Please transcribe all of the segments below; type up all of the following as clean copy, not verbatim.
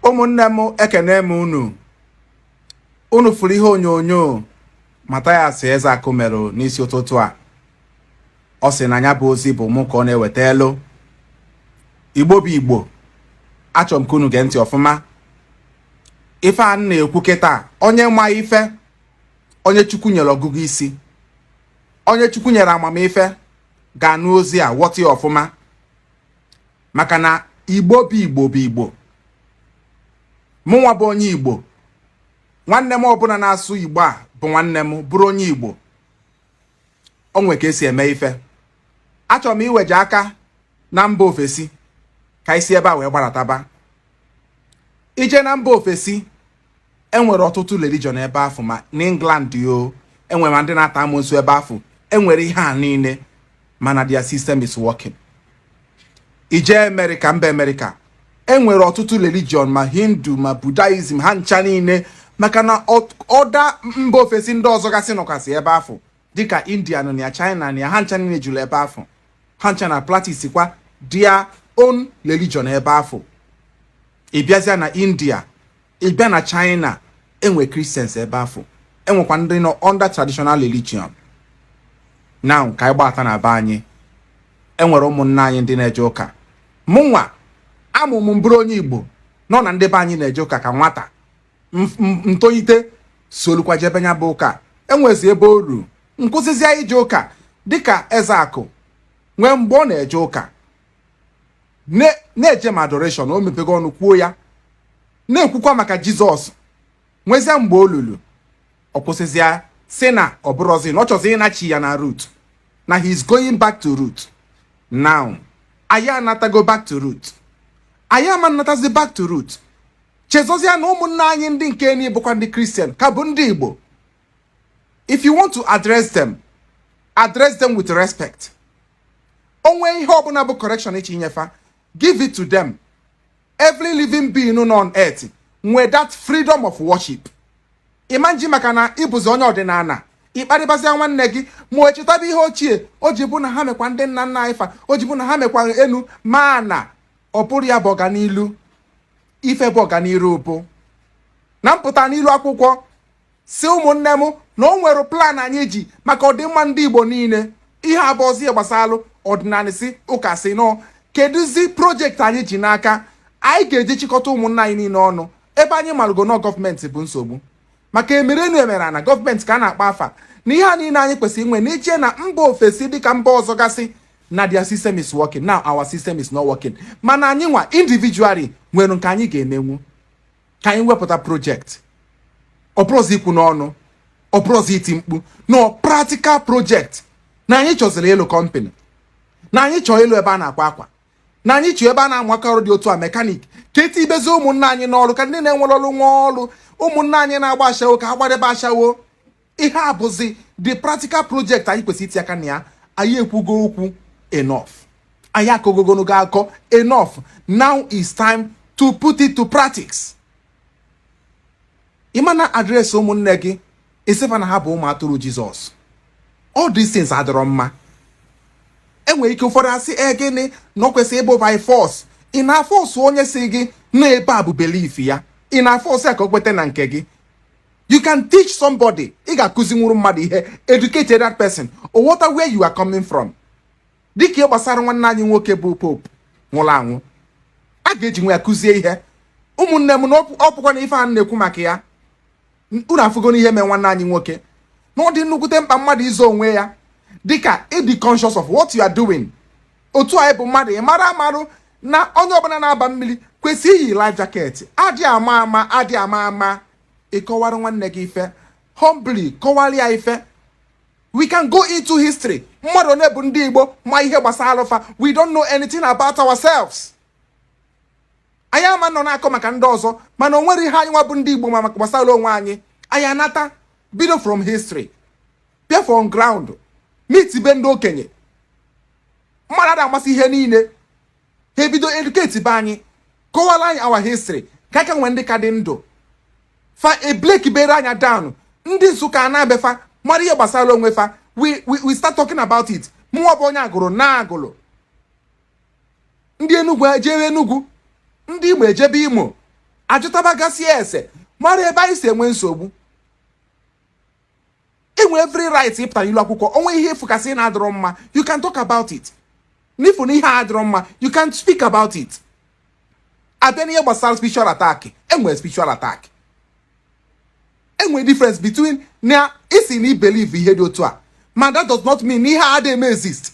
ụmụnne m ekene m unu furu ihe onyonyo Mathias Ezeaku merụ n'isi ụtụtụ a. Ọ sị na ya bụ ozi bụ mụ ka ọ na-eweta elu. Igbo bụ Igbo, achọrọ m ka unu gee ntị ọfụma. Ife a na-ekwu kịta, onye ma ife, onye Chukwu nyere ọgụgụ isi, onye Chukwu nyere amamife ga-anụ ozi a ghọta ya ọfụma. Maka na Igbo bụ Igbo bụ Igbo. Mụnwa bụ onye Igbo. Nwanne m ọbụla na-asụ Igbo a bụ nwanne m, bụrụ onye Igbo. O nwe ka esi eme ife. Achọrọ m iweje aka na mba ofesi ka isi ebe a wee gbarataba. Ije na mba ofesi enwere ọtụtụ religion ebe afọ, ma n'England yo enwere ma ndị na-ata amụsụ ebe afọ, enwere ihe a niile, mana their system is working. Ije America, mba America enwere ọtụtụ religion, ma Hindu ma Buddhism, ha ncha niile, maka na ọda mba ofesi ndị ọzọ gasị nọkasị ebe afọ dịka India na ya, China na ya, ha ncha niile jụrụ ebe afọ. Ha ncha na practice kwa their own religion ebe afọ. Ịbịazịa na India, ịbịa na China, enwe Christians ebe afọ, enwekwa ndị nọ under traditional religion. Now ka anyị gbata na be anyị, enwere ụmụnna anyị ndị na-eje ụka. Mụnwa amụmụ m bụrụ onye Igbo nọ na ndị be anyị na-eje ụka ka nwata ntolite solukwa jebe nya bụ ụka. Enwezi ebe oru nkụzizia ije ụka dịka Ezeaku nwee mgbe ọ na-eje ụka na-eje ma adoration, o mepego ọnụ kwuo ya, na-ekwukwa maka Jizọs. Nwezia mgbe olulu ọ kwụsịzịa si na ọ bụrụzi na ọ chọzi ịnachi ya na root, na he is going back to root. Now anyị anatago back to root, anyị amanatazi back to root. Chezozia na ụmụnna anyị ndị nke ni bụkwa ndị Christian ka bụ ndị Igbo. If you want to address them with respect. Onwe ihe ọbụla bụ correction echi nyefa, give it to them. Every living being on earth nwere that freedom of worship. Imanji maka na ịbụzi onye ọdịnala, ịkparịbazia nwanne gị ma echetabe ihe ochie, o ji bụ na ha mekwa ndị nna nna anyị fa, o ji bụ na ha mekwa enu, ma na ọ bụrụ ya bụ ọganilu. Ife bụ ọganiru bụ na mpụta n'ilu akwụkwọ si ụmụnne m na o nwere plan anyị ji maka ọdịmma ndị Igbo niile. Ihe abụọzi gbasalụ ọdịnala si ụka si nọ, kedụzi projekti anyị ji n'aka anyị ga-eji chịkọta ụmụnna anyị niile ọnụ, ebe anyị malụgo nọ gọọmenti bụ nsogbu. Maka emerenu emere na gọọmenti ka a na-akpa afa na ihe a niile anyị kwesịrị inwe na iche na mba ofesi dịka mba ọzọ gasị na their system is working. Now our system is not working. Mana anyị nwa individually nwere nke anyị ga-emenwu ka anyị wepụta project. Ọ bụrụzi ikwu n'ọnụ, ọ bụrụzi iti mkpu, no practical project. Na anyị chọziri ịlụ company, na anyị chọọ ịlụ ebe a na-akwa akwa, na anyị chọọ ebe a na-amụ aka ọrụ dị otu a, mekanik, ka eti ibezi ụmụnna anyị n'ọrụ, ka ndị na-enwere ọrụ nwa ọrụ, ụmụnna anyị na-agba ashawo ka ha gbadebe ashawo. Ihe a bụzi the practical project anyị kwesịrị iti aka na ya. Anyị ekwugo okwu enough, anyị akọgogonogo akọ enough. Now is time to put it to practice. Ịmana adreesị ụmụnne gị esefa na ha bụ ụmụ atụrụ Jizọs. All these things adịrọ mma. Enwere ike ụfọdụ asị gịnị na ọ kwesịrị ịbụ by force. Ị na-afọsụ onye si gị na ebe a bụ belief ya, ị na-afọsụ ya ka o kwete na nke gị. You can teach somebody, ị ga-akụzi nwuru mmadụ ihe, educate that person or whatever where you are coming from. Dịka gbasara nwanne anyị nwoke bụ Pope nwụrụ anwụ, a ga-eji nwe ya kụzie ihe. Ụmụnne m na ọ pụkwa na ife a na-ekwu maka ya. Unu afụgo n'ihe mee nwanne anyị nwoke na ọ dị nnukwute mkpa mmadụ izo onwe ya, dịka ịdị conscious of what you are doing. Otu anyị bụ mmadụ, ị mara amarụ na onye ọbụla na-aba mmiri kwesịrị iyi life jacket. Adị ama ama ịkọwara nwanne gị ife, humbly kọwara ya ife. We can go into history. Mmadụ one bụ ndị Igbo ma ihe gbasara alụfa. We don't know anything about ourselves. Anyị ama nọ na-akọ maka ndị ọzọ, mana o nwere ihe anyị nwa bụ ndị Igbo ma maka gbasara onwe anyị. Anyị anata bido from history, bịa from ground, meet be ndị okenye. Mmadụ ada amasị ihe niile, ha ebido educate be anyị, kọwara anyị our history ka aka nwee ndị ka dị ndụ fa ebleki bere anya down. Ndị Nsụka na-abefa mara ihe gbasara onwe fa. We start talking about it. Mụọ bụ onye agụrụ na agụrụ. Ndị Enugu ejebe Enugu, ndị Igbo ejebe Imo, ajụtabagasi ese mara ebe anyị si enwe nsogbu. Enwe every right ịpụtara ilu akwụkwọ, onwe ihe ịfụkasị na-adịrọ mma, you can talk about it. N'ifu na ihe adịrọ mma, you can speak about it. Abịa n'ihe gbasara spiritual attack, enwe spiritual attack. Enwe difference between na isi na believe ihe dị otu a, man that does not mean ihe adịghị exist.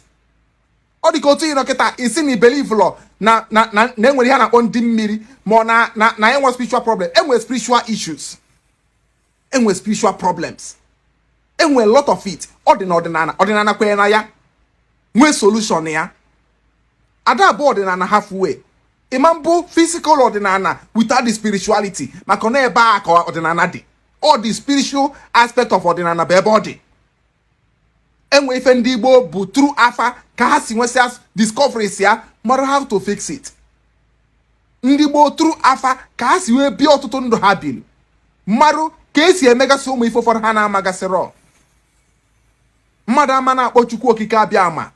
Ọ dị ka otu ihe nọkịta isi na believe law na enwere ihe na-akpọ ndị mmiri ma na enwe spiritual problem. Enwe spiritual issues, enwe spiritual problems, enwe a lot of it. Ọdịnala kwenye na ya nwee solution ya. Ada abụọ ọdịnala halfway. Ịma mbụ physical ọdịnala without the spirituality, maka na ebe a ka ọdịnala dị. All the spiritual aspect of ọdịnala bụ ebe ọ dị. Enwe ife ndị Igbo bụ true afa ka ha si nwesịa discoveries ya, mara how to fix it. Ndị Igbo true afa ka ha si wee bie ọtụtụ ndụ ha biri, mmarụ ka esi emegasị ụmụ ife ụfọdụ ha na-amagasịrọ. Mmadụ ama na-akpọ Chukwu okike abịa ama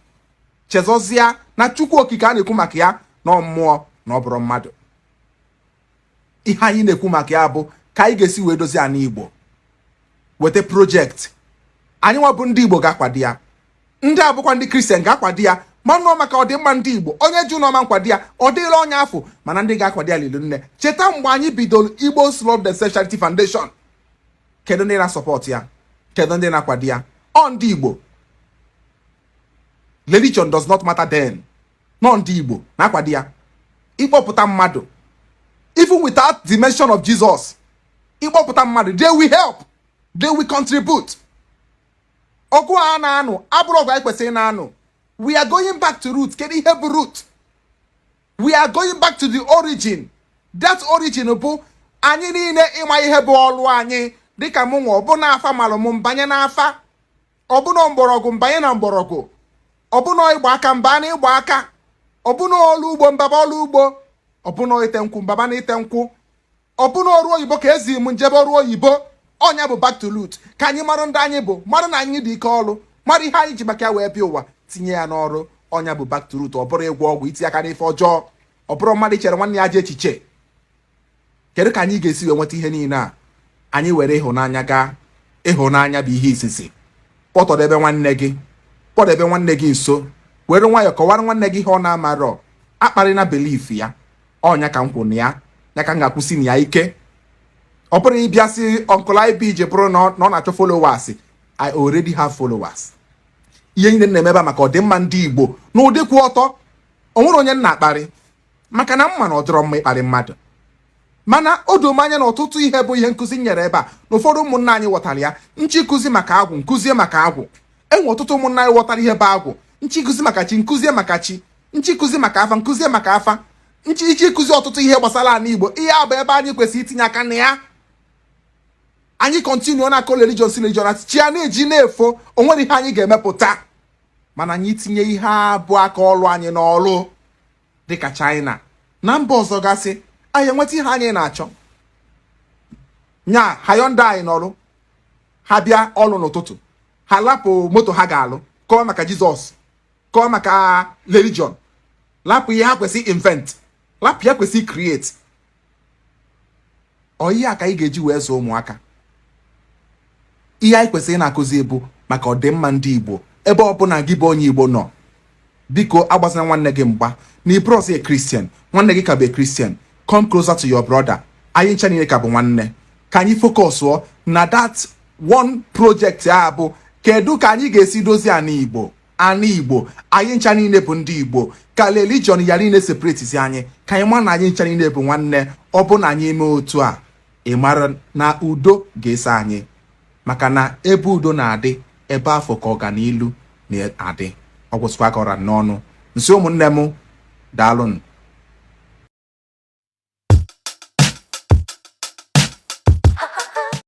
chezọzịa na Chukwu okike a na-ekwu maka ya na mmụọ na ọ bụrụ mmadụ. Ihe anyị na-ekwu maka ya bụ ka anyị ga-esi wee dozie ana Igbo, weta project. Anyị nwa bụ ndị Igbo ga-akwado ya, ndị abụkwa ndị Kristian ga-akwado ya, manụ maka ọdịmma ndị Igbo. Onye ju n'ọma nkwado ya ọ dịla onye afọ, mana ndị ga-akwado ya lilu nne. Cheta mgbe anyị bidoro Igbo Love Themselves Charity Foundation, kedu ndị na-support ya, kedu ndị na-akwado ya? Ọ ndị Igbo. Religion does not matter then. No, ndị Igbo na-akwado ya. Ịkpọpụta mmadụ, even without the mention of Jesus, ịkpọpụta mmadụ, they will help, they will contribute. Ọgụ a na-anụ abụrụ ọgụ anyị kwesịrị na-anụ. We are going back to root. Kedu ihe bụ root? We are going back to the origin. That origin bụ anyị niile ịma ihe bụ ọlụ anyị. Dịka mụ nwa ọbụna afa malụ m mbanye n'afa, ọbụna mgbọrọgwụ mbanye na mgbọrọgwụ, ọbụna ịgba aka mba na ịgba aka, ọbụna ọlụ ugbo mbaba ọlụ ugbo, ọbụna ite nkwụ mbaba na ite nkwụ, ọbụna ọrụ oyibo ka ezi m njebe ọrụ oyibo. Ọnya bụ back to root. Ka anyị mara ndị anyị bụ, mara na anyị dị ike ọlụ, mara ihe anyị ji maka ya wee bịa ụwa, tinye ya n'ọrụ. Ọnya bụ back to root. Ọ bụrụ ịgwọ ọgwụ, iti aka n'ife ọjọọ, ọ bụrụ mmadụ chere nwanne ya ji echiche. Kedu ka anyị ga-esi wee nweta ihe niile a? Anyị were ịhụnanya gaa. Ịhụnanya bụ ihe izizi. Kpọtọdebe nwanne gị, kpọdebe nwanne gị nso, were nwayọọ kọwara nwanne gị ihe ọ na-amarọ. Akparị na belief ya. Ọnya ka m kwụ na ya ka m ga-akwụsị na ya ike. Ọ bụrụ ịbịa sị Uncle IB ji bụrụ na ọ na-achọ followers, I already have followers. Ihe niile na-emeba maka ọdịmma ndị Igbo n'ụdị kwụ ọtọ. O nwere onye nna akparị maka na mma na ọ dịrọ mma ịkparị mmadụ, mana o doo m anya na ọtụtụ ihe bụ ihe nkụzi nyere ebe a na ụfọdụ ụmụnna anyị ghọtara ya. Nchịkụzi maka agwụ, nkụzie maka agwụ. Enwe ọtụtụ ụmụnna anyị ghọtara ihe bụ agwụ. Nchịkụzi maka chi, nkụzie maka chi. Nchịkụzi maka afa, nkụzie maka afa. Nchịkụzi ọtụtụ ihe gbasara ana Igbo. Ihe a bụ ebe anyị kwesịrị itinye aka na ya. Anyị continue na-akọ religion si religion chi ya na-eji na-efo, o nwere ihe anyị ga-emepụta, mana anyị tinye ihe abụ aka ọlụ anyị n'ọlụ. Dịka China na mba ọzọ gasị, anyị enweta ihe anyị na-achọ. Nya Hyundai n'ọlụ, ha bịa ọlụ n'ụtụtụ, ha lapụ moto ha ga-alụ, kọọ maka Jizọs, kọọ maka religion, lapụ ihe ha kwesị invent, lapụ ya kwesị create. Ọ ihe a ka anyị ga-eji wee zụọ ụmụaka. Ihe anyị kwesịrị na-akụzi bụ maka ọdịmma ndị Igbo. Ebe ọbụla gị bụ onye Igbo nọ, biko agbazina nwanne gị mgba na ị bụrụ a Christian, nwanne gị ka bụ Christian. Come closer to your brother. Anyị ncha niile ka bụ nwanne. Ka anyị focus na that one project ya bụ kedu ka anyị ga-esi dozie ana Igbo. Ana Igbo, anyị ncha niile bụ ndị Igbo. Ka religion ya niile separate anyị, ka anyị ma na anyị ncha niile bụ nwanne. Ọ bụ na anyị eme otu a, ị mara na udo ga-eso anyị. Maka na ebe udo na-adị, ebe afọ ka ọganilu na-adị. Ọ gwụsịkwa ka ọra n'ọnụ. Nsi ụmụnne m, daalụnụ.